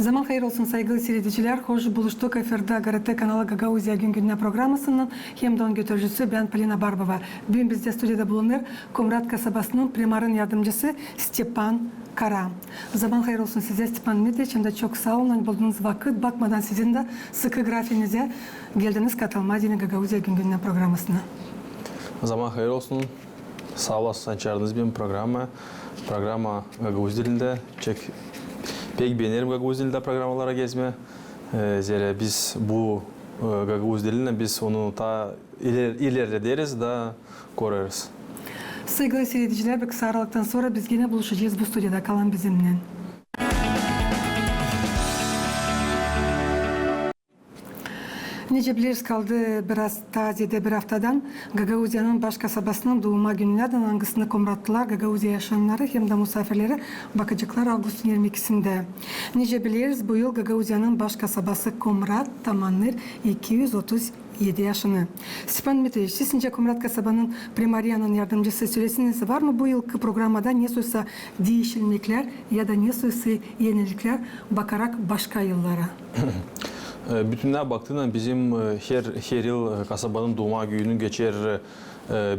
Zaman hayır olsun saygılı seyrediciler. Hoş buluştuk efirde GRT kanalı Gagauzya Gün programmasının hem de onun götürücüsü ben Polina Barbova. Bugün bizde stüdyoda bulunur Komrat kasabasının primarın yardımcısı Stepan Kara. Zaman hayır olsun size Stepan Mitreç. Hem de çok sağ olun. Bulduğunuz vakit bakmadan sizin de sıkı grafiğinize geldiniz katılma yine Gagauzya Gün programmasına. Zaman hayır olsun. Sağ olasın çağırdınız benim programa Gagauz dilinde. Pek beğenirim Gagauz dilinde programlara gezme. Zira biz bu Gagauz dilinde biz onu ta ilerleriz da korarız. Saygılı seyrediciler, bir kısa aralıktan sonra biz yine buluşacağız bu stüdyoda. Kalın bizimle. Nece biliriz kaldı biraz tazede bir haftadan Gagauzya'nın baş kasabasının doğuma gününden hangisini komrattılar Gagauzya yaşayanları hem de misafirleri bakıcıklar Ağustos'un 22'sinde. Nece biliriz bu yıl Gagauzya'nın baş kasabası Komrat tamamlar 237 yaşını. Stepan Mitreç, sizce Komrat kasabanın primariyanın yardımcısı süresiniz var mı bu yılki programda ne söylese değişilmekler ya da ne söylese yenilikler bakarak başka yıllara? Bütününe baktığında bizim her yıl kasabanın doğuma günü geçer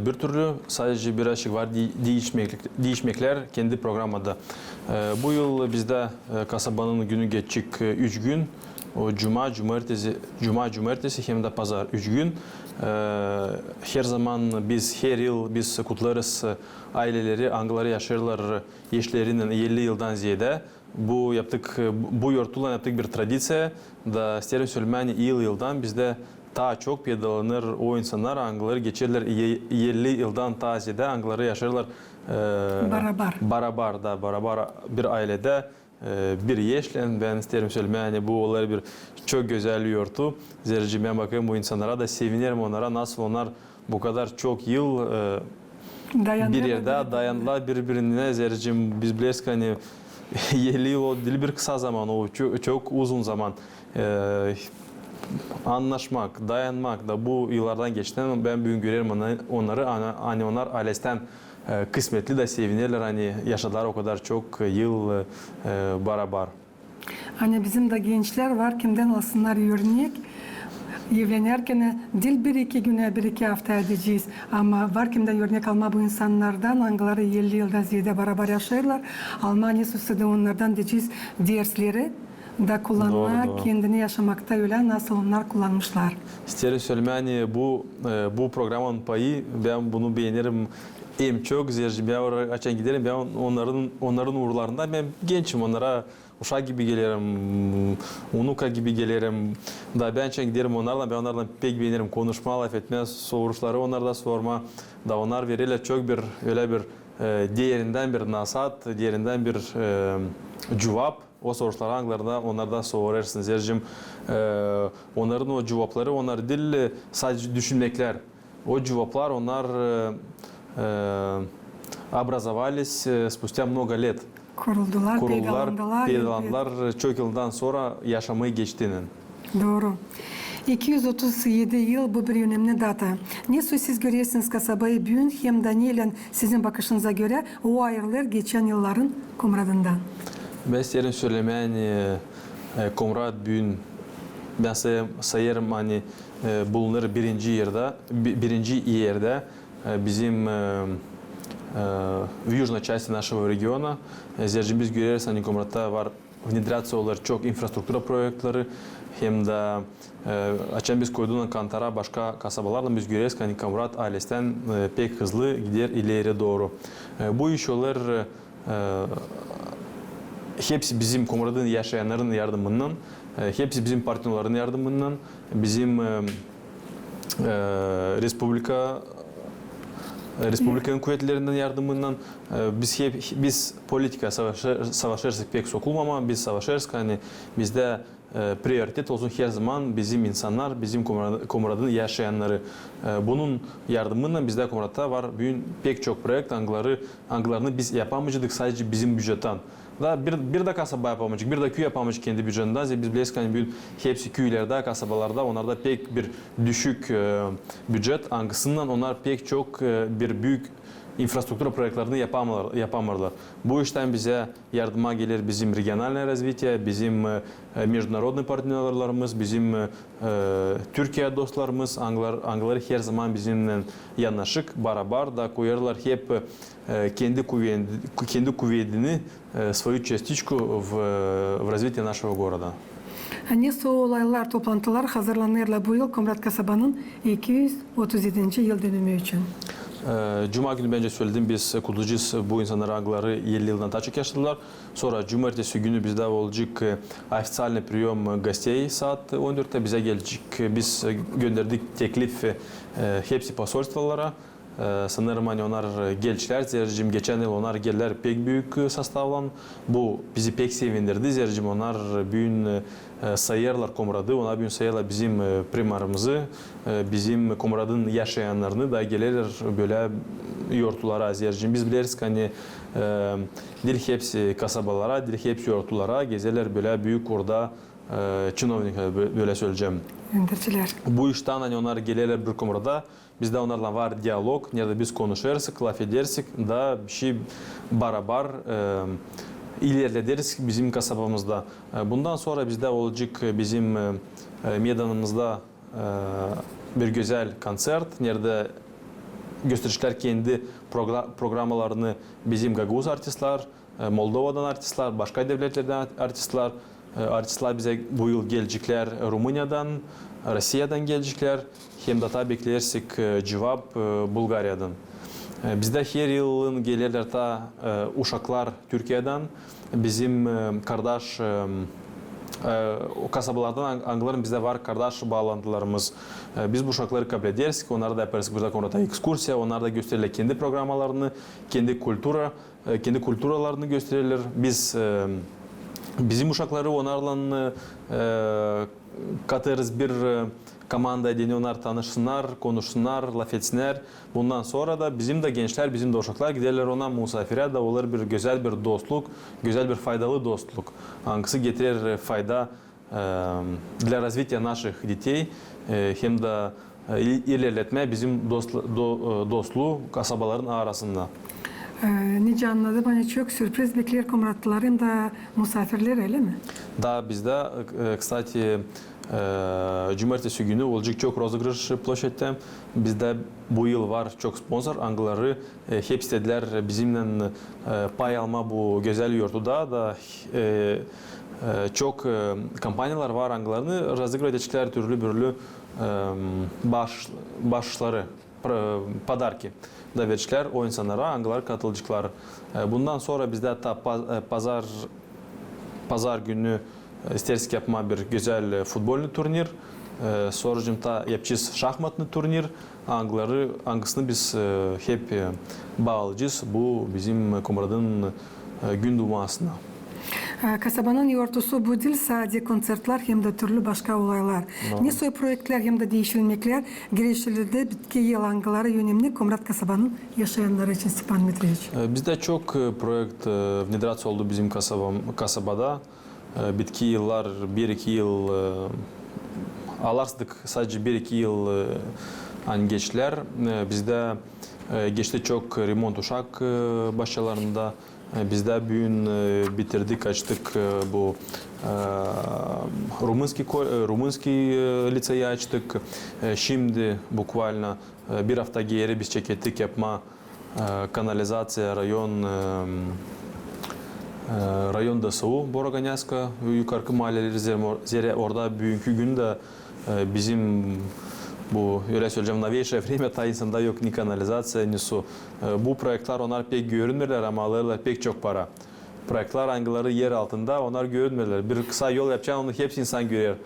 bir türlü. Sadece birazcık var değişmekler kendi programında. Bu yıl bizde kasabanın günü geçecek 3 gün. O cumartesi hem de pazar 3 gün. Her zaman her yıl biz kutlarız aileleri, anıları yaşarlar eşlerinin 50 yıldan ziyade. Bu yurtla yaptık bir tradisiya da isterim söylemeni yıldan bizde daha çok pedalanır o insanlar anıları geçerler 50 yıldan daha ziyade anıları yaşarlar beraber bir ailede bir yeşlen ben isterim söylemeni bu olayı bir çok güzel yurtu. Zerci ben bakayım bu insanlara da sevinirim onlara nasıl onlar bu kadar çok yıl bir yerde dayandılar birbirine zercim biz biliriz ki hani 50 yıl o dil bir kısa zaman o çok uzun zaman anlaşmak, dayanmak da bu yıllardan geçtiğinden ben bugün görerim onları hani onlar ailesinden kısmetli de sevinirler hani yaşadılar o kadar çok yıl beraber. Hani bizim de gençler var kimden alsınlar örnek. Evlenirken dil bir iki hafta edeceğiz ama var kimden örnek alma bu insanlardan anıları 50 yıldan ziyade beraber yaşarlar. Almanya süsüde onlardan diyeceğiz dersleri da kullanma kendini yaşamakta öyle nasıl onlar kullanmışlar. İsterim söylemeni bu programın payı ben bunu beğenirim. Hem çok zerci ben oraya açan giderim ben onların uğurlarında ben gençim onlara uşak gibi gelirim, unuka gibi gelirim. Da ben açan giderim onlarla ben onlardan pek beğenirim konuşma, laf etme, soruşları onlarda sorma. Da onlar verirler çok bir öyle bir diğerinden bir nasihat, diğerinden bir cevap. O soruları anılarında onlardan sorarsınız. Zercim onların o cevapları onlar dil sadece düşünmekler. O cevaplar onlar образовались спустя много лет. Kuruldular, pedalandılar çok yıldan sonra yaşamayı geçtiğinin. Doğru. 237 yıl bu bir önemli data. Ne siz görüyorsunuz kasabayı bugün hem de neyle sizin bakışınıza göre o ayrılır geçen yılların Komrat'ından? Ben isterim söylemeni Komrat bugün ben sayarım hani bulunur birinci yerde bizim в южной части нашего региона. Zercim biz görüyoruz hani Komrat'ta var внедряться olur çok infrastruktura projeleri hem de açan biz koyduğundan kantara başka kasabalarla biz görüyoruz hani Komrat ailesinden pek hızlı gider ileri doğru. Bu iş olur hepsi bizim Komrat'ın yaşayanların yardımından, hepsi bizim partnerlerin yardımından, bizim Respublikanın kuvvetlerinden yardımından biz politika savaşırsak pek sokulmama biz savaşırız hani bizde prioritet olsun her zaman bizim insanlar bizim Komrat'ın yaşayanları bunun yardımından bizde Komrat'ta var bugün pek çok proje angılarını biz yapamayacaktık sadece bizim bütçeden. Bir de kasaba yapamayacak, bir de köy yapamayacak kendi bütçeden. Biz biliyoruz ki hani hepsi köylerde, kasabalarda onlarda pek bir düşük bütçet angısından onlar pek çok bir büyük infrastruktura proyektlerini yapamırlar. Bu işten bize yardıma gelir bizim regional развитие, bizim международный partnerlerimiz, bizim Türkiye dostlarımız, Anglar her zaman bizimle yanaşık, beraber da koyarlar hep kendi kuvvetini, свою частичку в развитии нашего города. Nesi olaylar, toplantılar hazırlanırlar bu yıl Komrat Kasaba'nın 237. yıl dönümü için? Cuma günü bence söyledim, biz kutlayacağız bu insanlar Anglar'ı 50 yıldan taçık yaşadılar. Sonra cumartesi günü bizde olacak ofitsial priyom gostей saat 14'te bize gelecek. Biz gönderdik teklif hepsi посольстволlara. Sanırım hani onlar gelişler. Zercim geçen yıl onlar geldiler pek büyük sastavlan. Bu bizi pek sevindirdi. Zercim onlar büyün sayarlar Komrad'ı. Ona büyün sayarlar bizim primarımızı. Bizim Komrad'ın yaşayanlarını da gelirler böyle yortulara. Zercim biz biliriz ki hani dil hepsi kasabalara, dil hepsi yortulara gezerler böyle büyük orada чиновник böyle söyleyeceğim. Yöneticiler. Bu işten hani onlar gelirler bir Komrad'a. Bizde onlarla var diyalog, nerede biz konuşursak, laf edersek da bir şey beraber ilerlederiz bizim kasabamızda. Bundan sonra bizde olacak bizim meydanımızda bir güzel konsert, nerede göstericiler kendi programlarını bizim Gagavuz artistler, Moldova'dan artistler, başka devletlerden artistler bize bu yıl gelecekler Rumuniya'dan, Rusya'dan gelecekler. Hem de tabii beklersek cevap Bulgarya'dan. Bizde her yılın gelirler ta uşaklar Türkiye'den. Bizim kardeş o kasabalardan Angların bizde var kardeş bağlantılarımız. Biz bu uşakları kabul ederiz. Onlara da yaparız burada konuda ekskursiya. Onlar da gösterirler kendi programlarını, kendi külturalarını gösterirler. Biz bizim uşakları onlarla katarız bir komanda edini, onlar tanışsınlar, konuşsunlar, laf etsinler. Bundan sonra da bizim de gençler, bizim de uşaklar giderler ona misafire da olur bir güzel bir dostluk, güzel bir faydalı dostluk. Hangisi getirir fayda для развития наших детей, hem de ilerletme bizim dostluğu kasabaların arasında. Nice anladım. Hani çok sürpriz bekler komratlıların da misafirler öyle mi? Da bizde, kстати, cumartesi günü olacak çok rozыгрыш площадьте. Bizde bu yıl var çok sponsor. Angları hep istediler bizimle pay alma bu güzel yurtuda da çok kampanyalar var Anglarını rozыгрывать edecekler türlü başları, padarki da verecekler o insanlara, Anglar katılacaklar. Bundan sonra bizde hatta pazar günü istersek yapma bir güzel futbollu turnir. Sonracımda yapacağız şahmatlı turnir. Angısını biz hep bağlayacağız. Bu bizim Komrad'ın gün dumasına. Kasabanın yortusu bu değil sadece konsertler hem de türlü başka olaylar. Ne soy projeler hem de değişilmekler girişilerde bitki yılangıları yönemli Komrat kasabanın yaşayanları için Stepan Mitrovic. Bizde çok projekt внедраться oldu bizim kasabada. Bitki yıllar 1-2 yıl alarsızdık sadece 1-2 yıl hani geçtiler. Bizde geçti çok remont uşak başlarında. Bizde bugün bitirdik, açtık bu Rumunski liseyi açtık. Şimdi bukvalno bir hafta geri biz çekettik yapma kanalizasyon rayon DSU Boroganyaska yukarı mahalleleri orada bugünkü günde bizim bu öyle söyleyeceğim новейшее время ta insanda yok ni kanalizasyon ni su. Bu projeler onlar pek görünmürler ama alırlar pek çok para. Projeler hangileri yer altında onlar görünmürler. Bir kısa yol yapacağım onu hepsi insan görür.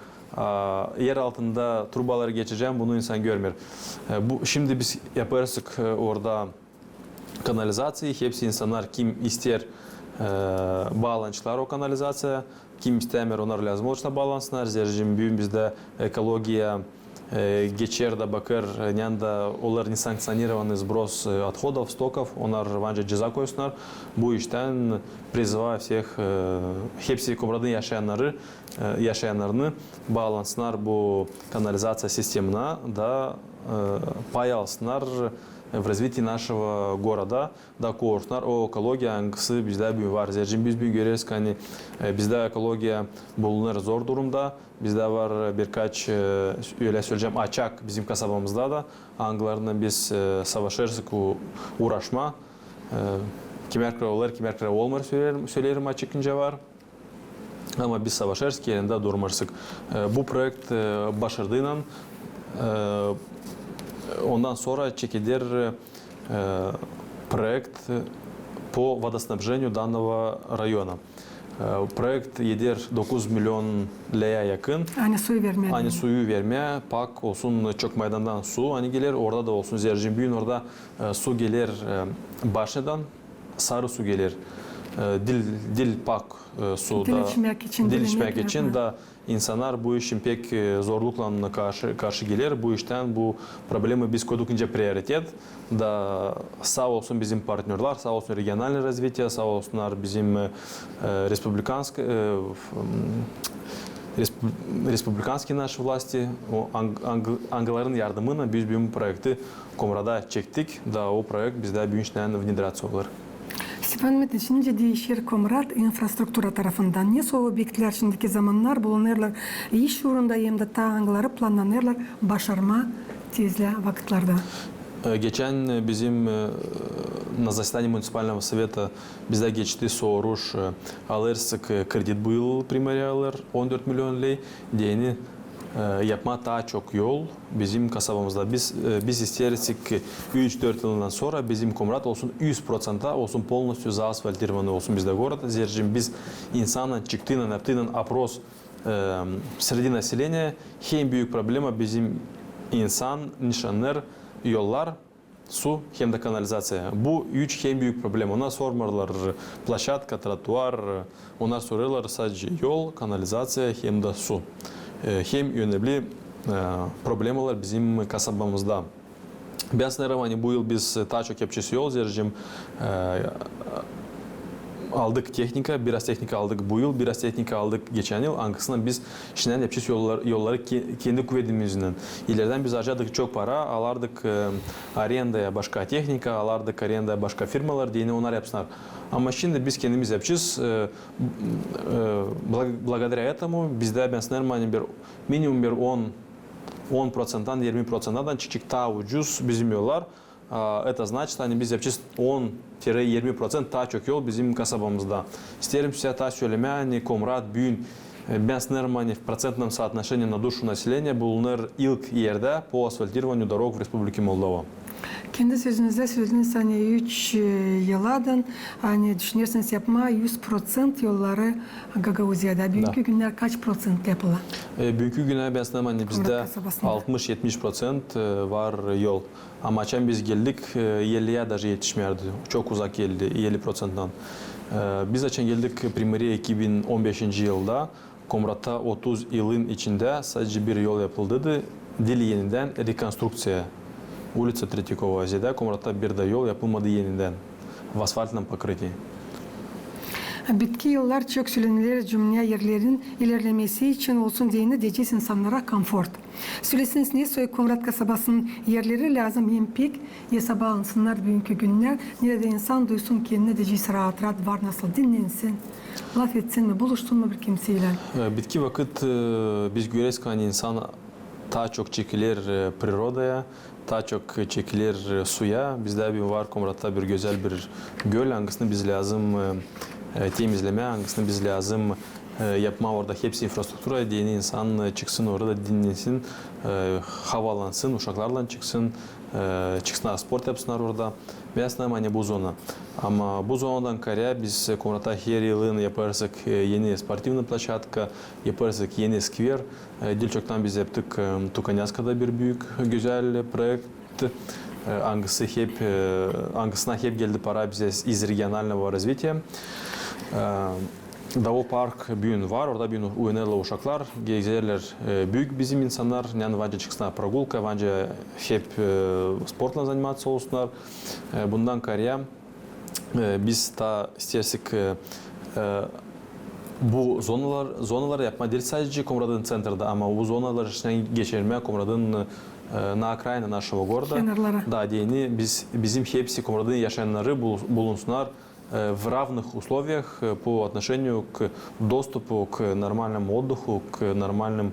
Yer altında trubaları geçeceğim bunu insan görmür. Şimdi biz yaparız orada kanalizasyayı hepsi insanlar kim ister bağlantılar o kanalizasyaya kim istemiyor onlar lazım olursa bağlansınlar. Zercim büyüm bizde ekologiya geçer de bakır yanında onlar nesanksiyonirованный сброс отходов, стоков, onlar bence ceza koysunlar. Bu işten призываю всех hepsi Komrad'ın yaşayanlarını bağlansınlar bu kanalizasyon sistemine da pay alsınlar. в развитии нашего города. Да, koğuşlar, o ekologiya angısı bizde bir var. Zercim biz bir görürüz ki hani bizde ekologiya bulunur zor durumda. Bizde var birkaç öyle söyleyeceğim açak bizim kasabamızda da. Angılarından biz savaşırız uğraşma. Kimer kralı kimer kralı olmar söylerim açıkınca var. Ama biz savaşırız ki yerinde durmarsık. Bu projekt başardığıyla ondan sonra çekilir проект по водоснабжению данного района. Проект eder 9 milyon liraya yakın. Hani suyu vermeye. Hani suyu vermeye, pak olsun çok meydandan su hani gelir, orada da olsun Zercin büyün orada su gelir başından, sarı su gelir. Dil pak su Dil da içmek için, da insanlar bu işin pek zorlukla karşı gelir. Bu işten bu problemi biz koydukça prioritet. Da sağ olsun bizim partnerler, sağ olsun regional развитие, sağ olsunlar bizim Respublikanski naş vlasti, Angıların yardımıyla biz bu projekti Komra'da çektik. Da o projekt bizde büyünçten внедряться olur. Степан Дмитриевич, nice değişir Komrat infrastruktura tarafından. Ne soğuk obyektler şimdiki zamanlar bulunurlar. İş uğrunda hem de tağınları planlanırlar başarma tezli vakitlerde. Geçen bizim на заседании муниципального совета bizde geçti soruş alırsak kredi bu yıl primeri alır 14 milyon lei diyeni yapma daha çok yol bizim kasabamızda biz isteriz ki 3-4 yıldan sonra bizim Komrat olsun 100% olsun полностью заасфальтированный olsun bizde город зержим biz insanın çıktığından yaptığından опрос среди населения en büyük problema bizim insan nişanlar yollar, su hem de kanalizasyon. Bu üç en büyük problem. Ona sormarlar площадка, trotuar, ona soruyorlar sadece yol, kanalizasyon hem de su. Hem önemli problemler bizim kasabamızda. Ben sanırım hani bu yıl biz daha çok yapacağız yol zercim. Aldık teknika, biraz teknika aldık bu yıl, biraz teknika aldık geçen yıl. Ankısından biz şimdiden yapacağız yolları kendi kuvvetimizden. İleriden biz harcadık çok para, alardık arendaya başka teknika, alardık arendaya başka firmalar diye onlar yapsınlar. Ama şimdi biz kendimiz yapacağız. Благодаря этому bizde ben sanırım hani minimum bir 10%'dan 20%'dan çıkacak daha ucuz bizim yollar. Это значит, hani biz yapacağız 10-20% daha çok yol bizim kasabamızda. İsterim size daha söylemeye, hani Komrat, Büyün, ben sanırım hani в процентном соотношении на душу населения bulunur ilk yerde по асфальтированию дорог в Республике Молдова. Kendi sözünüzde söylediniz hani 3 yıldan hani düşünürseniz yapma 100% yolları Gagauzya'da. Bugünkü günler kaç prosent yapılan? Bugünkü günler ben sanırım hani bizde 60-70% var yol. Ama açan biz geldik 50'ye dahi yetişmiyordu. Çok uzak geldi 50%'dan. Biz açan geldik primeri 2015 yılda. Komrat'ta 30 yılın içinde sadece bir yol yapıldı. Dil yeniden rekonstruksiya. Улица Третьякова, Azide, Komrat'ta bir de yol yapılmadı yeniden. В асфальтном покрытии. Bitki yollar çok sürünür cümle yerlerin ilerlemesi için olsun diye diyeceğiz insanlara konfort. Söylesiniz ne soy Komrat kasabasının yerleri lazım hem pek hesaba alsınlar bugünkü günler. Nerede insan duysun ki ne diyeceğiz rahat rahat var nasıl dinlensin. Laf etsin mi buluştun mu bir kimseyle? Bitki vakit biz görürüz ki hani insan daha çok çekilir prirodaya, daha çok çekilir suya. Bizde bir var Komrat'ta bir güzel bir göl hangisini biz lazım temizleme, hangisini biz lazım yapma orada hepsi infrastruktura diye insan çıksın orada dinlensin, havalansın, uşaklarla çıksınlar spor yapsınlar orada. Ve aslında hani bu zona. Ama bu zonadan karaya biz Komrat'ta her yılın yaparsak yeni sportivna площадка, yaparsak yeni skver. Dilçok'tan biz yaptık Tukanyaska'da bir büyük güzel projekt. Angısına hep geldi para bize iz regionalного развития. Davo Park büyün var, orada büyün uyanırlı uşaklar, gezerler büyük bizim insanlar, yani vanca çıksınlar прогулка, vanca hep sportla заниматься olsunlar. Bundan karaya biz de istersek Bu zonalar yapma değil sadece Komrad'ın centrda ama bu zonalar içinden geçirme Komrad'ın na окраине нашего города. Kenarlara. Да, diyeni bizim hepsi Komrad'ın yaşayanları bulunsunlar в равных условиях по отношению к доступу к нормальному отдыху, к нормальным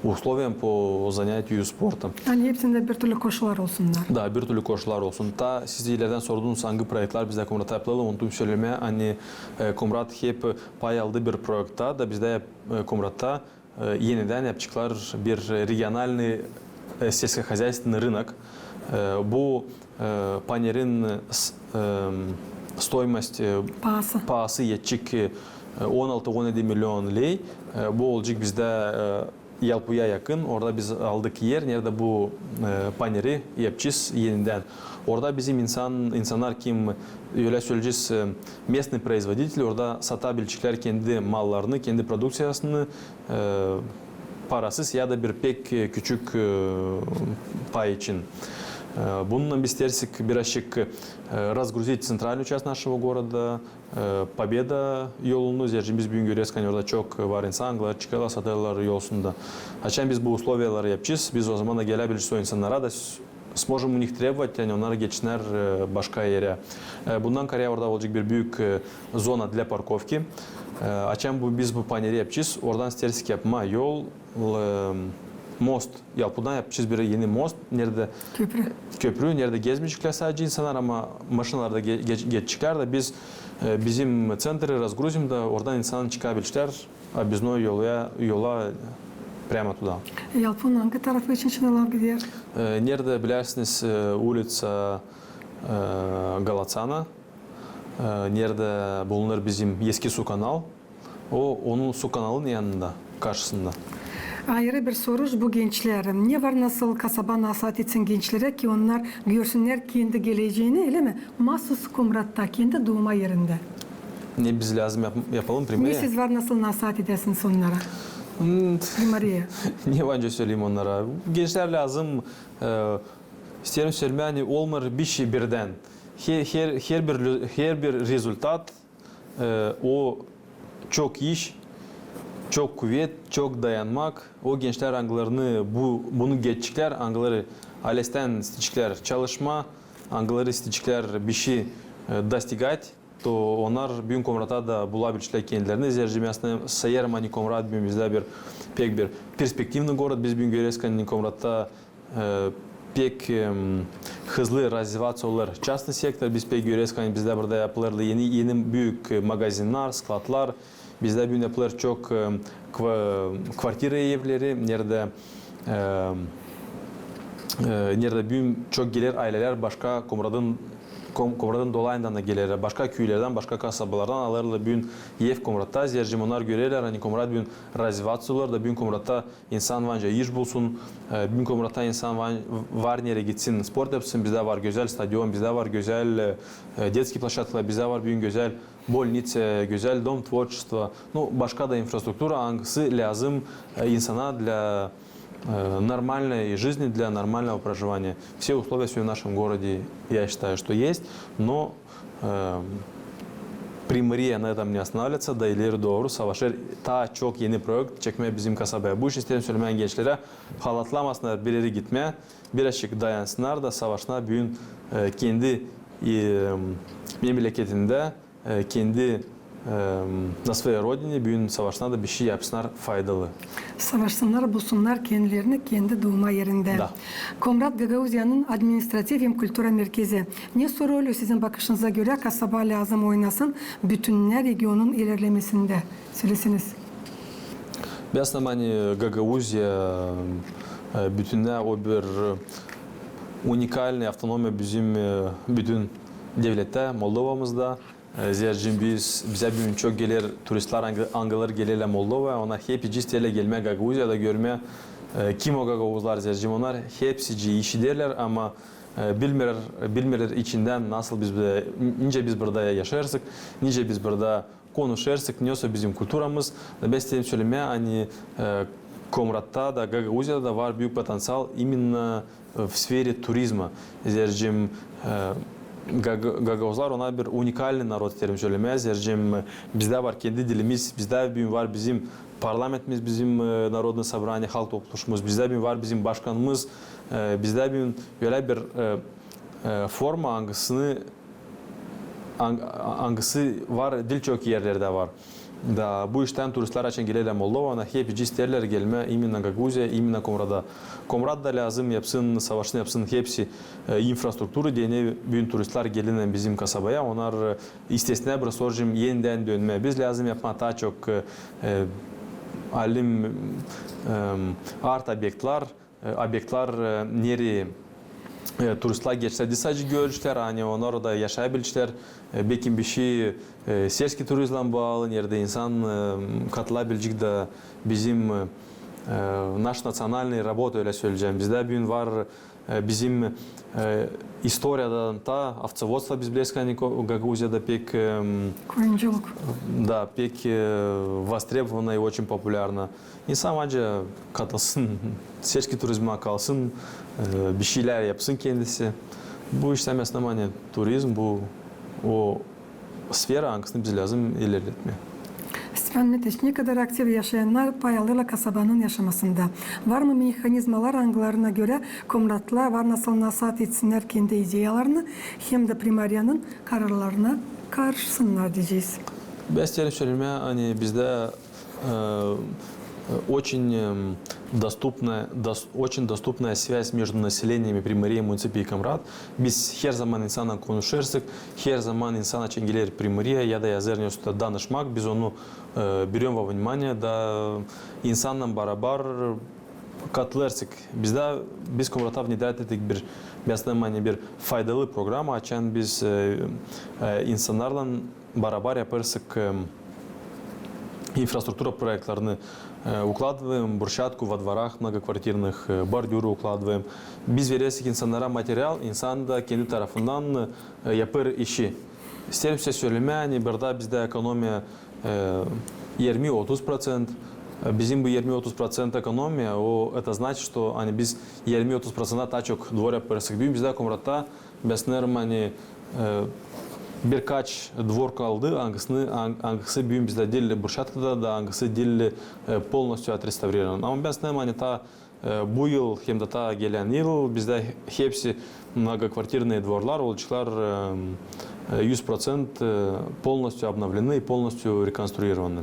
условиям по занятию спортом. Yani hepsinde bir türlü koşullar olsunlar. Da, bir türlü koşullar olsun. Ta siz ileriden sorduğunuz hangi projeler bizde Komrat'ta yapılalı, onu söyleme. Hani Komrat hep pay aldığı bir projekte da bizde Komrat'ta yeniden yapacaklar bir regionalный сельскохозяйственный рынок. Bu panerin stoyность pahası yetecek 16-17 milyon lei. Bu olacak bizde Yalpu'ya yakın. Orada biz aldık yer. Nerede bu paneri yapacağız yeniden. Orada bizim insanlar kim öyle söyleyeceğiz местный производитель orada satabilecekler kendi mallarını, kendi produksiyasını parasız ya da bir pek küçük pay için. Bununla biz istersek birazcık разгрузить центральную часть нашего города, Победа yolunu, biz bugün görüyoruz ki orada çok var insanlar, çıkarlar, satıyorlar yolunda. Açan biz bu условияları yapacağız, biz o zaman da gelebiliriz o insanlara da sможем у них требовать, yani onlar geçsinler başka yere. Bundan Kore'ye orada olacak bir büyük zona для парковки. Açan biz bu paneri yapacağız, oradan istersek yapma yol, most, Yalpu'dan yapacağız bir yeni most. Nerede? Köprü. Nerede gezmeyecekler sadece insanlar ama maşinalarda geçecekler da biz bizim centri разгрузим da oradan insan çıkabilecekler. Объездной yola прямо туда. Yalpu'nun hangi tarafı için şınalar gidiyor? Nerede bilirsiniz улица Галацана. Nerede bulunur bizim eski su kanal. Onun su kanalının yanında, karşısında. Ayrı bir soru bu gençler. Ne var nasıl kasaba nasihat etsin gençlere ki onlar görsünler kendi geleceğini öyle mi? Mahsus Komrat'ta kendi doğma yerinde. Ne biz lazım yapalım primariye? Ne siz var nasıl nasihat edersiniz onlara? Primariye. Ne önce söyleyeyim onlara? Gençler lazım isterim söylemeye hani olmur bir şey birden. Her bir rezultat o çok iş, çok kuvvet, çok dayanmak. O gençler anglarını bunu geçecekler, angları ALES'ten isteyecekler çalışma, angları isteyecekler bir şey достигать, то onlar bugün Komrat'ta da bulabilecekler kendilerini. Zercim aslında sayarım hani Komrat bizde pek bir perspektivli город. Biz bugün görüyoruz ki hani Komrat'ta pek hızlı развиваться olur. Частный sektor biz pek görüyoruz ki hani bizde burada yapılır yeni büyük magazinler, sklatlar. Bizde bugün yapılır çok kvartira evleri, nerede bugün çok gelir aileler başka Komrat'ın dolayından da gelirler. Başka köylerden, başka kasabalardan alırlar bugün ev Komrat'ta. Zercim onlar görürler. Hani Komrat bugün развиваться olur da bugün Komrat'ta insan vanca iş bulsun. Bugün Komrat'ta insan var nereye gitsin, spor yapsın. Bizde var güzel stadion, bizde var güzel детский площадкалар, bizde var bugün güzel больница, güzel дом творчества. Başka da infrastruktura hangisi lazım insana для нормальной жизни, для нормального проживания. Все условия в нашем городе, я считаю, что есть, но Primariye на этом не останавливается, da ileri doğru savaşır. Ta çok yeni projekt çekmeye bizim kasabaya. Bu iş isterim söylemeyen gençlere halatlamasınlar, bir yere gitmeye, birazcık dayansınlar da savaşına bugün kendi memleketinde, kendi на своей родине bugün savaşına da bir şey yapsınlar faydalı. Savaşsınlar, bulsunlar kendilerini kendi doğma yerinde. Da. Komrat Gagauzya'nın administratif hem kültüra merkezi. Ne rolü sizin bakışınıza göre kasaba lazım oynasın bütünler regionun ilerlemesinde? Söylesiniz. Benim hani Gagauzya bütünler o bir уникальный автономия bizim bütün devlette, Moldova'mızda. Zercim bize bugün çok gelir turistler angalar gelirler Moldova, ona hepsi tele gelmeye Gagauzya'da görmeye kim o Gagauzlar Zercim onlar hepsi işi derler ama bilmirler içinden nasıl nice biz burada yaşarsak, nice biz burada konuşursak, neyse bizim kültürümüz. Ben istedim söylemeye hani Komrat'ta da Gagauzya'da da var büyük potansiyel именно в сфере туризма. Zercim Gagavuzlar ona bir unikalni narod terim söylemez. Bizde var kendi dilimiz, bizde var bizim parlamentimiz, bizim Narodne Sabrani halk topluluşumuz, bizde var bizim başkanımız, bizde böyle bir forma angısı var, dil çok yerlerde var. Da bu işten turistler için gelirler Moldova'na, hep isterler gelme, imенно Gaguzya, imенно Komrat'a. Komrat da lazım yapsın, savaşını yapsın, hepsi infrastrukturu diye bütün turistler gelin bizim kasabaya, onlar istesine bir sorcum yeniden dönme. Biz lazım yapma daha çok alim art obyektler nereye turistler geçse sadece görüşler, hani onlar da yaşayabilirler. Belki bir şey siyasi turizmle bağlı yerde insan katılabilecek de bizim naş nasyonalny robot öyle söyleyeceğim. Bizde bir var bizim istoриyadan da овцеводство biz biliyoruz hani Gagavuzya'da pek Koyunculuk. да, pek востребовано и очень популярно. İnsan bence katılsın, siyasi turizme kalsın, bir şeyler yapsın kendisi. Bu işte mesela hani turizm, bu o sfera hangisini biz lazım ilerletmeye. Stefan Meteş, ne kadar aktif yaşayanlar pay alırlar kasabanın yaşamasında? Var mı mekanizmalar angılarına göre komratlar var nasıl nasat etsinler kendi ideyalarını hem de primariyanın kararlarına karşısınlar diyeceğiz. Ben isterim söylemeye hani bizde очень доступная связь между населениями Приморья, муниципии и Комрат. Biz her zaman insanla konuşursak, her zaman insan için gelir Приморья ya da yazarınızda danışmak. Biz onu берем во внимание da insanla beraber katılırsak. Biz Komrat'a внедрять ettik bir faydalı program açan biz insanlarla beraber yaparsak инфраструктура проектlarını укладываем, брусчатку во дворах многоквартирных, бордюры укладываем. Biz verirsek insanlara materyal, insan da kendi tarafından yapar işi. İsterim size söylemeye, hani burada bizde ekonomiya 20-30%. Bizim bu 20-30% ekonomiya, это значит, что hani biz 20-30% daha çok двор yaparsak. Bizde Komrat'ta beslerim hani birkaç двор kaldı, hangisi büyüm bizde değil Burşatka'da da hangisi değil polностью отреставрирован. Ama ben sana hani ta bu yıl hem de ta gelen yıl bizde hepsi многоквартирные дворlar olacaklar 100% полностью обновлены и полностью реконструированы.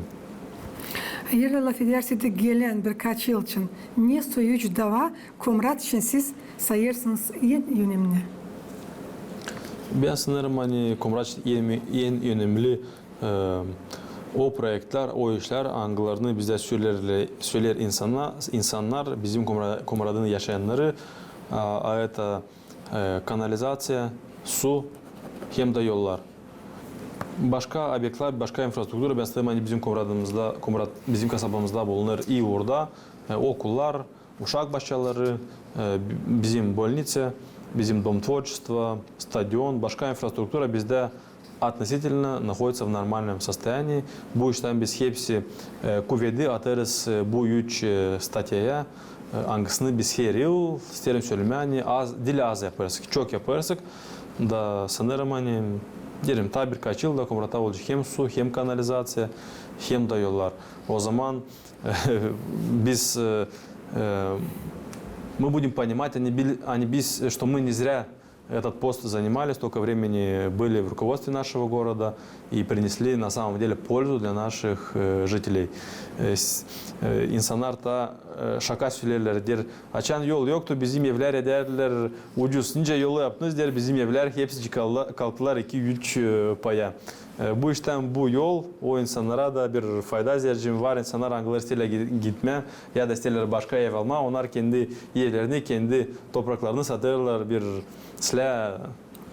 Eğer laf ederseniz gelen birkaç yıl için ne sonuç dava Komrat için siz sayırsınız en önemli? Ben sanırım hani Komrat en önemli o projeler, o işler angılarını bize söyler insanlar bizim Komrat'ın yaşayanları, это kanalizasyon, su hem de yollar. Başka obyektler, başka infrastruktur, ben sanırım hani bizim bizim kasabamızda bulunur iyi orada okullar, uşak bahçeleri, bizim больница, bizim дом творчества, стадион, başka infrastruktura bizde относительно находится в нормальном состоянии. Bu işten biz hepsi kuvveti atarız bu üç statüye. Hangisini biz her yıl isterim söylemeye hani dil az yaparız, çok yaparız da sanırım hani derim ta birkaç yılda Komrat'ta olacak hem su hem kanalizasyon hem de yollar. O zaman biz мы будем понимать, что мы не зря этот пост занимали, столько времени были в руководстве нашего города и принесли на самом деле пользу для наших жителей. İnsanlar da şaka söylerler der, açan yol yoktu bizim evler ederler ucuz nice yolu yaptınız der bizim evler hepsi kalktılar 2-3 paya. Bu işten bu yol o insanlara da bir fayda zercim var. İnsanlar Anglo-Stil'e gitme ya da Stil'e başka ev alma. Onlar kendi yerlerini, kendi topraklarını satırlar bir silah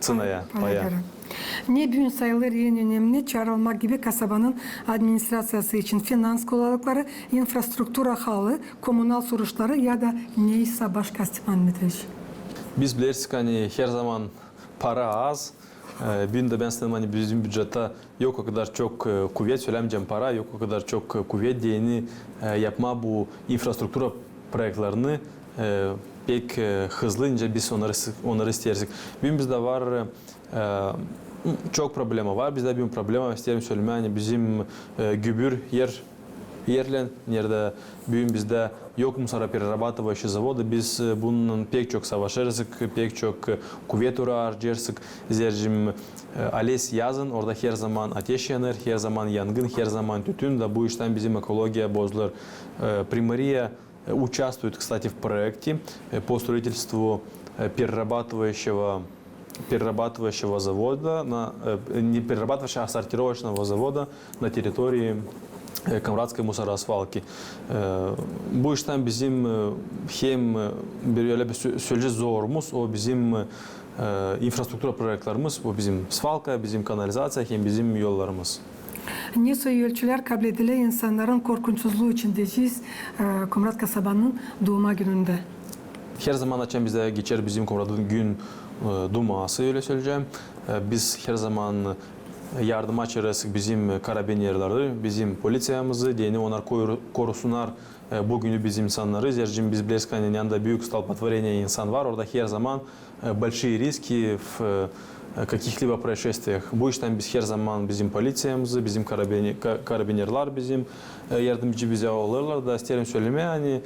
ценaya, paya. Ne büyün sayılır en önemli çağrılmak gibi kasabanın administrasyası için finans kolaylıkları, infrastruktura halı, kommunal soruşları ya da neyse başka Stefan Meteş. Biz biliriz ki hani her zaman para az. Bugün de ben sanırım hani bizim bütçede yok o kadar çok kuvvet söylemeyeceğim para, yok o kadar çok kuvvet diyeni yapma bu infrastruktura projelerini pek hızlınca biz onları isteriz. Bugün bizde var çok problema var. Bizde bir problema isterim söylemeye. Yani bizim gübür yerlen nerede bugün bizde yok мусороперерабатывающий zavodu. Biz bunun pek çok savaşırız, pek çok kuvvet harcarız. Zercim Ales yazın orada her zaman ateş yanır, her zaman yangın, her zaman tütün da bu işten bizim ekologiya bozulur. Приморье участвует, кстати, в проекте по строительству перерабатывающего завода, не перерабатывающего, а сортировочного завода на территории Камрадской мусоросвалки. Bu işten bizim hem böyle bir sürece zorumuz, o bizim infrastruktura projelerimiz, o bizim svалка, bizim kanalizasyon, hem bizim yollarımız. Nisoy ölçüler kabul edilen insanların korkunçsuzluğu içindeyiz Komrat kasabanın doğuma gününde. Her zaman açan bize geçer bizim Komrat'ın gün duması öyle söyleyeceğim. Biz her zaman yardım açarız bizim karabinierleri, bizim polisiyamızı, diyeni onlar korusunlar bugünü bizim insanları. Zercim biz Bleska'nın yanında büyük столпотворение insan var. Orada her zaman большие риски в каких-либо происшествиях. Bu işten biz her zaman bizim polisiyamızı, bizim karabinierler bizim yardımcı bize olurlar da isterim söylemeye. Yani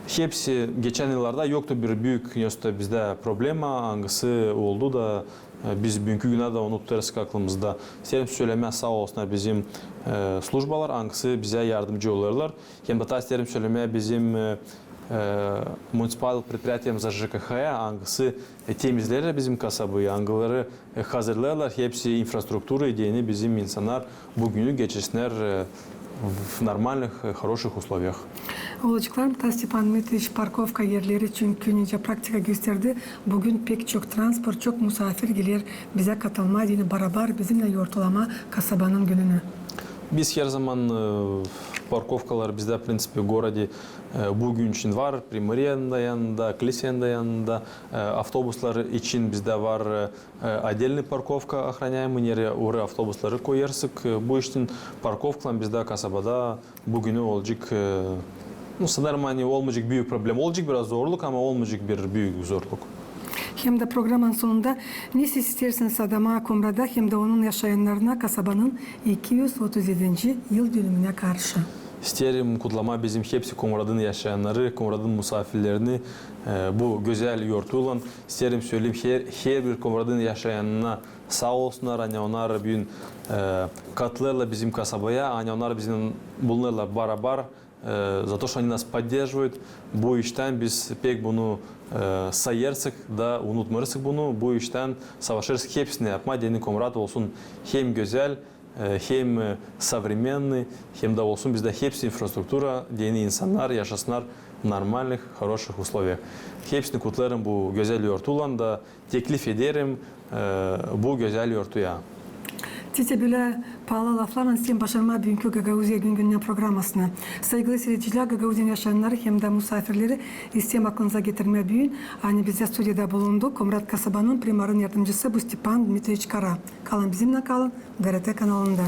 hepsi geçen yıllarda yoktu bir büyük bizde problema hangisi oldu da biz bugünkü güne de onu tutarız aklımızda. İsterim söylemeye sağ olsunlar bizim службалар hangisi bize yardımcı olurlar. Hem de isterim söylemeye bizim municipal предприятиемizde ЖКХ hangisi temizler bizim kasabı, hangıları hazırlarlar. Hepsi infrastrukturu diyeni bizim insanlar bugünü geçirsinler в нормальных, хороших условиях. Olacaklar mı Stepan Dmitrievich parkovka yerleri çünkü nice praktika gösterdi. Bugün pek çok transport, çok misafir gelir bize katılma dini beraber bizimle yortulama kasabanın gününü. Biz her zaman parkovkalar bizde в принципе в городе bugün için var. Primorye'nin de yanında, Kilise'nin de yanında avtobuslar için bizde var отдельный parkovka охраняемый yeri oraya avtobusları koyarsık. Bu için parkovkalar bizde kasabada bugünü olacak sanırım hani olmayacak büyük problem. Olacak biraz zorluk ama olmayacak bir büyük zorluk. Hem de programın sonunda ne isterseniz adama Komra'da hem de onun yaşayanlarına kasabanın 237. yıl dönümüne karşı. İsterim kutlama bizim hepsi Komrad'ın yaşayanları, Komrad'ın misafirlerini bu güzel yurtuyla. İsterim söyleyeyim her bir Komrad'ın yaşayanına sağ olsunlar. Hani onlar bugün katılırlar bizim kasabaya, hani onlar bizim bunlarla beraber за то, что они нас поддерживают. Bu işten biz pek bunu sayarsak da unutmarız bunu. Bu işten savaşırız hepsini yapma. Deni Komrad olsun hem güzel, hem современный, hem de olsun bizde hepsi infrastruktura, deni insanlar yaşasınlar нормальных, хороших условиях. Hepsini kutlarım bu güzel yurtuyla da teklif ederim bu güzel yurtuya. Size böyle pahalı laflarla sizin başarma bugünkü Gagauzya Gün programmasına. Saygılı seyirciler, Gagauzya yaşayanları hem de misafirleri istem aklınıza getirmeye bugün. Hani bize stüdyoda bulundu. Komrat kasabanın primarın yardımcısı bu Stepan Dmitrievich Kara. Kalın bizimle kalın. GRT kanalında.